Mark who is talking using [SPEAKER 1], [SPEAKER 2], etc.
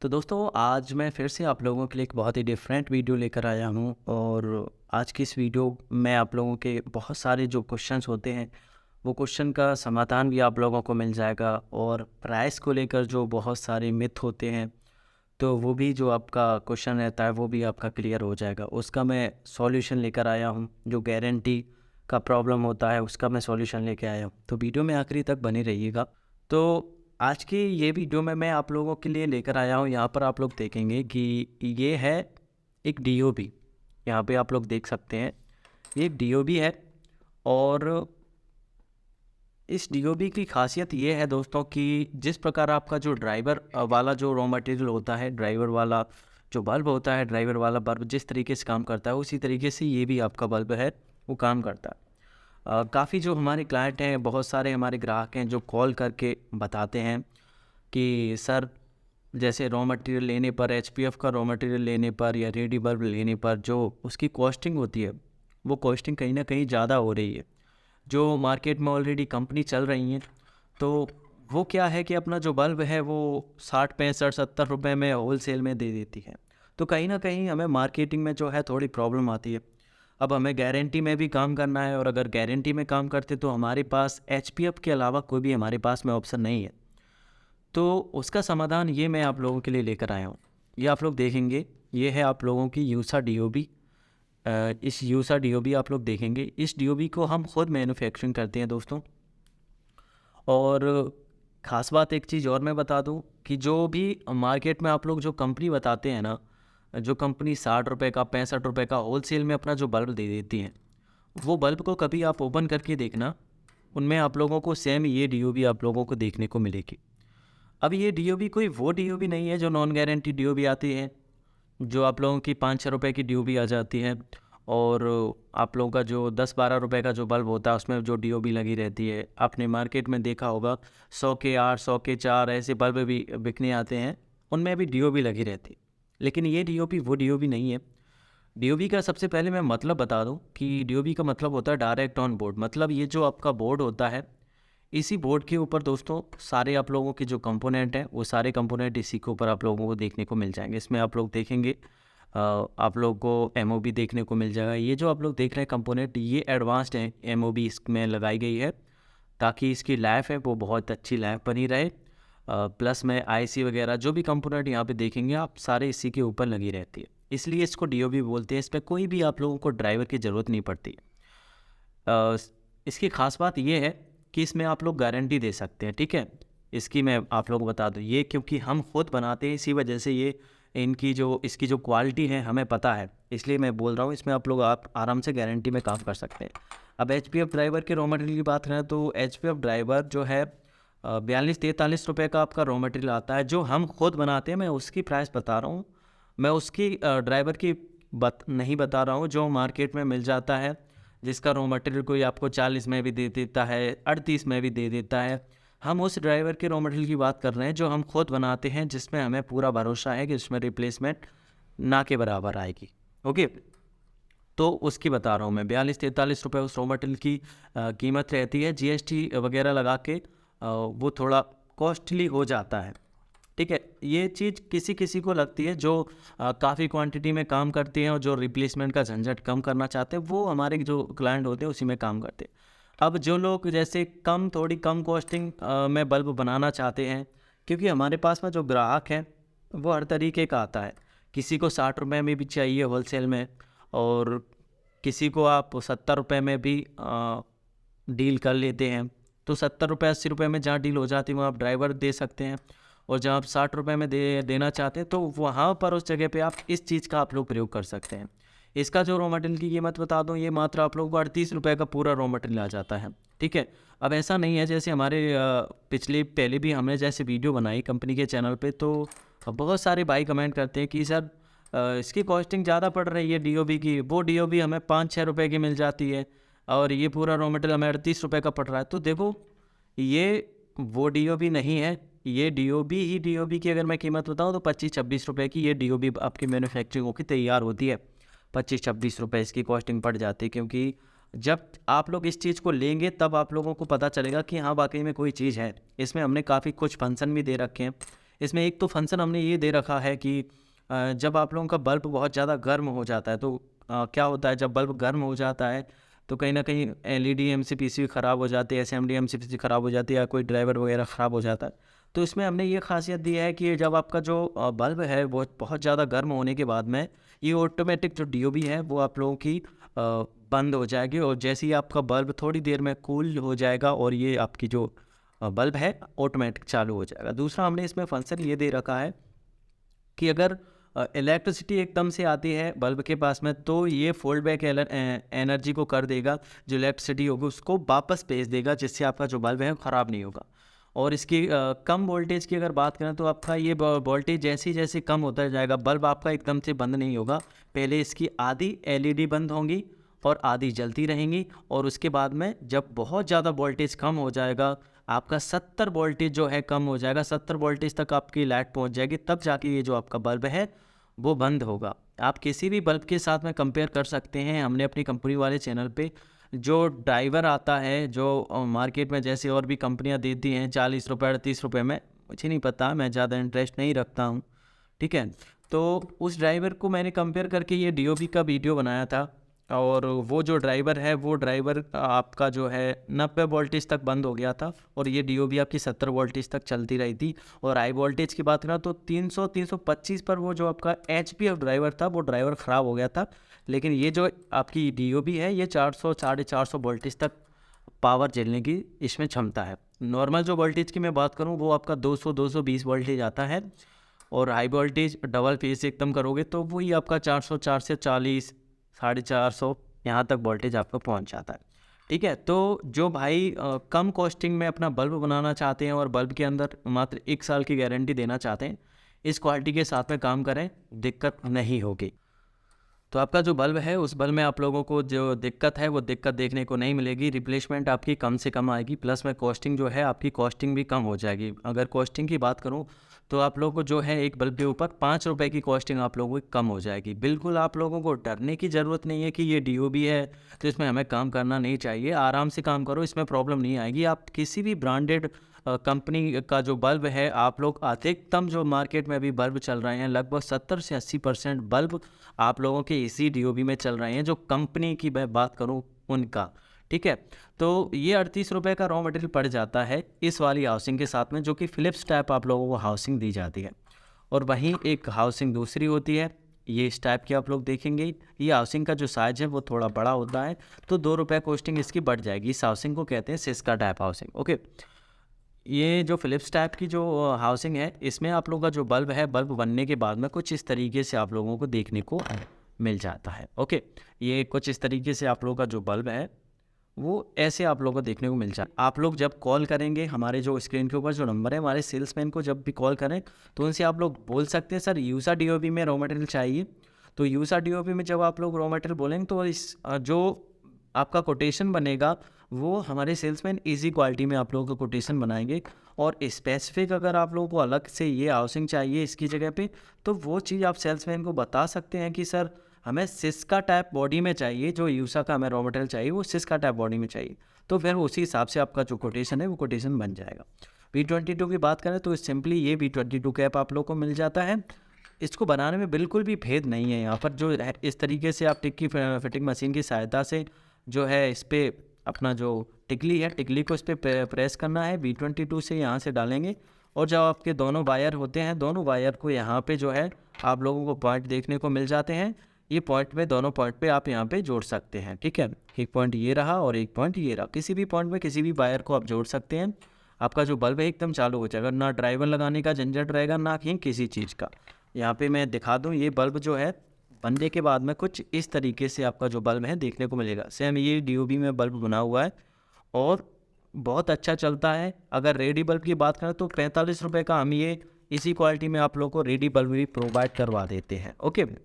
[SPEAKER 1] तो दोस्तों आज मैं फिर से आप लोगों के लिए एक बहुत ही डिफरेंट वीडियो लेकर आया हूँ और आज की इस वीडियो में आप लोगों के बहुत सारे जो क्वेश्चंस होते हैं वो क्वेश्चन का समाधान भी आप लोगों को मिल जाएगा और प्राइस को लेकर जो बहुत सारे मिथ होते हैं तो वो भी जो आपका क्वेश्चन रहता है वो भी आपका क्लियर हो जाएगा। उसका मैं सॉल्यूशन लेकर आया हूँ। जो गारंटी का प्रॉब्लम होता है उसका मैं सॉल्यूशन लेके आया हूँ। तो वीडियो में आखिरी तक बनी रहिएगा। तो आज की ये वीडियो में मैं आप लोगों के लिए लेकर आया हूँ। यहाँ पर आप लोग देखेंगे कि ये है एक डीओबी। यहाँ पे आप लोग देख सकते हैं ये एक डीओबी है और इस डीओबी की खासियत ये है दोस्तों कि जिस प्रकार आपका जो ड्राइवर वाला जो रॉ मटेरियल होता है, ड्राइवर वाला जो बल्ब होता है, ड्राइवर वाला बल्ब जिस तरीके से काम करता है उसी तरीके से ये भी आपका बल्ब है वो काम करता है। काफ़ी जो हमारे क्लाइंट हैं, बहुत सारे हमारे ग्राहक हैं जो कॉल करके बताते हैं कि सर जैसे रॉ मटेरियल लेने पर, एचपीएफ का रॉ मटेरियल लेने पर या रेडी बल्ब लेने पर जो उसकी कॉस्टिंग होती है वो कॉस्टिंग कहीं ना कहीं ज़्यादा हो रही है। जो मार्केट में ऑलरेडी कंपनी चल रही हैं तो वो क्या है कि अपना जो बल्ब है वो 60 65 70 रुपये में होल सेल में दे देती है। तो कहीं ना कहीं हमें मार्केटिंग में जो है थोड़ी प्रॉब्लम आती है। अब हमें गारंटी में भी काम करना है और अगर गारंटी में काम करते तो हमारे पास एचपीएफ के अलावा कोई भी हमारे पास में ऑप्शन नहीं है। तो उसका समाधान ये मैं आप लोगों के लिए लेकर आया हूँ। ये आप लोग देखेंगे, ये है आप लोगों की यूसा डीओबी। इस यूसा डीओबी आप लोग देखेंगे, इस डीओबी को हम खुद मैन्युफैक्चरिंग करते हैं दोस्तों। और ख़ास बात एक चीज़ और मैं बता दूं कि जो भी मार्केट में आप लोग जो कंपनी बताते हैं ना, जो कंपनी 60 रुपये का 65 रुपये का होल सेल में अपना जो बल्ब दे देती हैं वो बल्ब को कभी आप ओपन करके देखना, उनमें आप लोगों को सेम ये डीओबी आप लोगों को देखने को मिलेगी। अब ये डीओबी कोई वो डीओबी नहीं है जो नॉन गारंटी डीओबी आती है, जो आप लोगों की 5 6 रुपये की डीओबी आ जाती है और आप लोगों का जो 10 12 रुपये का जो बल्ब होता है उसमें जो डीओबी लगी रहती है। आपने मार्केट में देखा होगा 100 के 8 100 के 4 ऐसे बल्ब भी बिकने आते हैं, उनमें भी डीओबी लगी रहती है। लेकिन ये डीओबी वो डीओबी नहीं है। डीओबी का सबसे पहले मैं मतलब बता दूं कि डीओबी का मतलब होता है डायरेक्ट ऑन बोर्ड। मतलब ये जो आपका बोर्ड होता है, इसी बोर्ड के ऊपर दोस्तों सारे आप लोगों के जो कंपोनेंट हैं वो सारे कंपोनेंट इसी के ऊपर आप लोगों को देखने को मिल जाएंगे। इसमें आप लोग देखेंगे आप लोगों को एमओबी देखने को मिल जाएगा। ये जो आप लोग देख रहे हैं कंपोनेंट ये एडवांस्ड है, एमओबी इसमें लगाई गई है ताकि इसकी लाइफ है वो बहुत अच्छी लाइफ बनी रहे। प्लस में आईसी वगैरह जो भी कंपोनेंट यहाँ पे देखेंगे आप सारे इसी के ऊपर लगी रहती है, इसलिए इसको डीओबी बोलते हैं। इस पर कोई भी आप लोगों को ड्राइवर की ज़रूरत नहीं पड़ती। इसकी ख़ास बात ये है कि इसमें आप लोग गारंटी दे सकते हैं, ठीक है। इसकी मैं आप लोग बता दूं, ये क्योंकि हम खुद बनाते हैं इसी वजह से ये इसकी जो क्वालिटी है हमें पता है, इसलिए मैं बोल रहा हूँ इसमें आप आराम से गारंटी में काम कर सकते हैं। अब एचपीएफ ड्राइवर के रॉ मटेरियल की बात करें तो एचपीएफ ड्राइवर जो है 42 43 रुपये का आपका रॉ मटेरियल आता है जो हम खुद बनाते हैं। मैं उसकी प्राइस बता रहा हूँ, मैं उसकी ड्राइवर की नहीं बता रहा हूँ जो मार्केट में मिल जाता है, जिसका रॉ मटेरियल कोई आपको 40 में भी दे देता है, 38 में भी दे देता है। हम उस ड्राइवर के रॉ मटेरियल की बात कर रहे हैं जो हम खुद बनाते हैं, जिसमें हमें पूरा भरोसा है कि इसमें रिप्लेसमेंट ना के बराबर आएगी। ओके, तो उसकी बता रहा हूँ मैं 42 43 रुपये उस रॉ मटेरियल की कीमत रहती है। जीएसटी वगैरह लगा के वो थोड़ा कॉस्टली हो जाता है, ठीक है। ये चीज़ किसी किसी को लगती है जो काफ़ी क्वांटिटी में काम करते हैं और जो रिप्लेसमेंट का झंझट कम करना चाहते हैं, वो हमारे जो क्लाइंट होते हैं उसी में काम करते हैं। अब जो लोग जैसे थोड़ी कम कॉस्टिंग में बल्ब बनाना चाहते हैं, क्योंकि हमारे पास में जो ग्राहक है वो हर तरीके का आता है। किसी को 60 रुपये में भी चाहिए होलसेल में और किसी को आप 70 रुपये में भी डील कर लेते हैं। तो 70 रुपये 80 रुपये में जहाँ डील हो जाती है वो आप ड्राइवर दे सकते हैं, और जब आप 60 रुपये में देना चाहते हैं तो वहाँ पर उस जगह पे आप इस चीज़ का आप लोग प्रयोग कर सकते हैं। इसका जो रॉ मटेरियल की कीमत बता दूँ, ये मात्र आप लोगों को 38 रुपये का पूरा रॉ मटेरियल आ जाता है, ठीक है। अब ऐसा नहीं है, जैसे हमारे पहले भी हमने जैसे वीडियो बनाई कंपनी के चैनल पे, तो बहुत सारे भाई कमेंट करते हैं कि सर इसकी कॉस्टिंग ज़्यादा पड़ रही है डीओबी की, वो डीओबी हमें 5 6 रुपये की मिल जाती है और ये पूरा रॉ मटेरियल हमें 38 रुपये का पड़ रहा है। तो देखो ये वो डीओबी नहीं है, ये डीओबी की अगर मैं कीमत बताऊँ तो 25 26 रुपये की ये डीओबी आपकी मैन्युफैक्चरिंग होकर तैयार होती है। 25 26 रुपये इसकी कॉस्टिंग पड़ जाती है, क्योंकि जब आप लोग इस चीज़ को लेंगे तब आप लोगों को पता चलेगा कि हाँ वाकई में कोई चीज़ है। इसमें हमने काफ़ी कुछ फंक्शन भी दे रखे हैं, इसमें एक तो फंक्शन हमने ये दे रखा है कि जब आप लोगों का बल्ब बहुत ज़्यादा गर्म हो जाता है तो क्या होता है, जब बल्ब गर्म हो जाता है तो कहीं ना कहीं एलईडी एमसीपीसी खराब हो जाती है, एसएमडी एमसीपीसी खराब हो जाती है, या कोई ड्राइवर वगैरह ख़राब हो जाता है। तो इसमें हमने ये खासियत दी है कि जब आपका जो बल्ब है वो बहुत ज़्यादा गर्म होने के बाद में ये ऑटोमेटिक जो डीओबी है वो आप लोगों की बंद हो जाएगी, और जैसे ही आपका बल्ब थोड़ी देर में कूल हो जाएगा और ये आपकी जो बल्ब है ऑटोमेटिक चालू हो जाएगा। दूसरा हमने इसमें फंक्शन ये दे रखा है कि अगर इलेक्ट्रिसिटी एकदम से आती है बल्ब के पास में तो ये फोल्ड बैक एनर्जी को कर देगा, जो इलेक्ट्रिसिटी होगी उसको वापस भेज देगा, जिससे आपका जो बल्ब है ख़राब नहीं होगा। और इसकी कम वोल्टेज की अगर बात करें तो आपका ये वोल्टेज जैसे जैसे कम होता जाएगा, बल्ब आपका एकदम से बंद नहीं होगा। पहले इसकी आधी एलईडी बंद होंगी और आधी जलती रहेंगी, और उसके बाद में जब बहुत ज़्यादा वोल्टेज कम हो जाएगा, आपका 70 वोल्टेज जो है कम हो जाएगा, 70 वोल्टेज तक आपकी लाइट पहुंच जाएगी, तब जाके ये जो आपका बल्ब है वो बंद होगा। आप किसी भी बल्ब के साथ में कंपेयर कर सकते हैं। हमने अपनी कंपनी वाले चैनल पे जो ड्राइवर आता है, जो मार्केट में जैसे और भी कंपनियां देती हैं 40 रुपये 38 रुपये में, मुझे नहीं पता, मैं ज़्यादा इंटरेस्ट नहीं रखता हूँ, ठीक है। तो उस ड्राइवर को मैंने कंपेयर करके ये डीओबी का वीडियो बनाया था, और वो जो ड्राइवर है वो ड्राइवर आपका जो है 90 वोल्टेज तक बंद हो गया था, और ये डीओबी आपकी 70 वोल्टेज तक चलती रही थी। और हाई वोल्टेज की बात करें तो 300-325 पर वो जो आपका एचपी ड्राइवर था वो ड्राइवर ख़राब हो गया था। लेकिन ये जो आपकी डीओबी है ये 400-450 वोल्टेज तक पावर झेलने की इसमें क्षमता है। नॉर्मल जो वोल्टेज की मैं बात करूँ वो आपका 200-220 वोल्टेज आता है, और हाई वोल्टेज डबल फेस एकदम करोगे तो वही आपका 440 450 यहाँ तक वोल्टेज आपका पहुँच जाता है, ठीक है। तो जो भाई कम कॉस्टिंग में अपना बल्ब बनाना चाहते हैं और बल्ब के अंदर मात्र 1 साल की गारंटी देना चाहते हैं, इस क्वालिटी के साथ में काम करें, दिक्कत नहीं होगी। तो आपका जो बल्ब है उस बल्ब में आप लोगों को जो दिक्कत है वो दिक्कत देखने को नहीं मिलेगी। रिप्लेसमेंट आपकी कम से कम आएगी, प्लस में कॉस्टिंग जो है आपकी कॉस्टिंग भी कम हो जाएगी। अगर कॉस्टिंग की बात करूं तो आप लोगों को जो है एक बल्ब के ऊपर 5 रुपये की कॉस्टिंग आप लोगों की कम हो जाएगी। बिल्कुल आप लोगों को डरने की ज़रूरत नहीं है कि ये डीओबी है तो इसमें हमें काम करना नहीं चाहिए। आराम से काम करो, इसमें प्रॉब्लम नहीं आएगी। आप किसी भी ब्रांडेड कंपनी का जो बल्ब है, आप लोग अधिकतम जो मार्केट में अभी बल्ब चल रहे हैं लगभग 70 से 80% बल्ब आप लोगों के इसी डीओबी में चल रहे हैं, जो कंपनी की मैं बात करूं उनका, ठीक है। तो ये 38 रुपये का रॉ मटेरियल पड़ जाता है इस वाली हाउसिंग के साथ में, जो कि फिलिप्स टाइप आप लोगों को हाउसिंग दी जाती है। और वहीं एक हाउसिंग दूसरी होती है, ये इस टाइप की आप लोग देखेंगे। ये हाउसिंग का जो साइज है वो थोड़ा बड़ा होता है, तो 2 रुपये कॉस्टिंग इसकी बढ़ जाएगी। इस हाउसिंग को कहते हैं सिस्का टाइप हाउसिंग, ओके। ये जो फिलिप्स टाइप की जो हाउसिंग है, इसमें आप लोगों का जो बल्ब है, बल्ब बनने के बाद में कुछ इस तरीके से आप लोगों को देखने को मिल जाता है, ओके। ये कुछ इस तरीके से आप लोगों का जो बल्ब है वो ऐसे आप लोगों को देखने को मिल जाए। आप लोग जब कॉल करेंगे, हमारे जो स्क्रीन के ऊपर जो नंबर है, हमारे सेल्समैन को जब भी कॉल करें तो उनसे आप लोग बोल सकते हैं सर यूसा डीओबी में रॉ मटेरियल चाहिए। तो यूसा डीओबी में जब आप लोग रॉ मटेरियल बोलेंगे तो इस जो आपका कोटेशन बनेगा वो हमारे सेल्समैन इजी क्वालिटी में आप लोगों को कोटेशन बनाएंगे। और स्पेसिफिक अगर आप लोगों को अलग से ये हाउसिंग चाहिए इसकी जगह पे, तो वो चीज़ आप सेल्समैन को बता सकते हैं कि सर हमें सिस्का टाइप बॉडी में चाहिए, जो यूसा का हमें रॉ मटेरियल चाहिए वो सिस्का टाइप बॉडी में चाहिए। तो फिर उसी हिसाब से आपका जो कोटेशन है वो कोटेशन बन जाएगा। V22 की बात करें तो सिंपली ये V22 कैप आप लोग को मिल जाता है। इसको बनाने में बिल्कुल भी भेद नहीं है। यहाँ पर जो है इस तरीके से आप टिक्की फिटिंग मशीन की सहायता से जो है इस पर अपना जो टिकली है, टिकली को इस पर प्रेस करना है। V22 से यहाँ से डालेंगे, और जब आपके दोनों वायर होते हैं, दोनों वायर को यहाँ पे जो है आप लोगों को पॉइंट देखने को मिल जाते हैं। ये पॉइंट में दोनों पॉइंट पे आप यहाँ पे जोड़ सकते हैं, ठीक है। एक पॉइंट ये रहा और एक पॉइंट ये रहा। किसी भी पॉइंट में किसी भी वायर को आप जोड़ सकते हैं, आपका जो बल्ब है एकदम चालू हो जाएगा। ना ड्राइवर लगाने का झंझट रहेगा, ना कहीं किसी चीज़ का। यहाँ पे मैं दिखा दूँ, ये बल्ब जो है बनने के बाद में कुछ इस तरीके से आपका जो बल्ब है देखने को मिलेगा। सेम ये डीओबी में बल्ब बना हुआ है और बहुत अच्छा चलता है। अगर रेडी बल्ब की बात करें तो 45 रुपये का हम ये इसी क्वालिटी में आप लोग को रेडी बल्ब भी प्रोवाइड करवा देते हैं, ओके।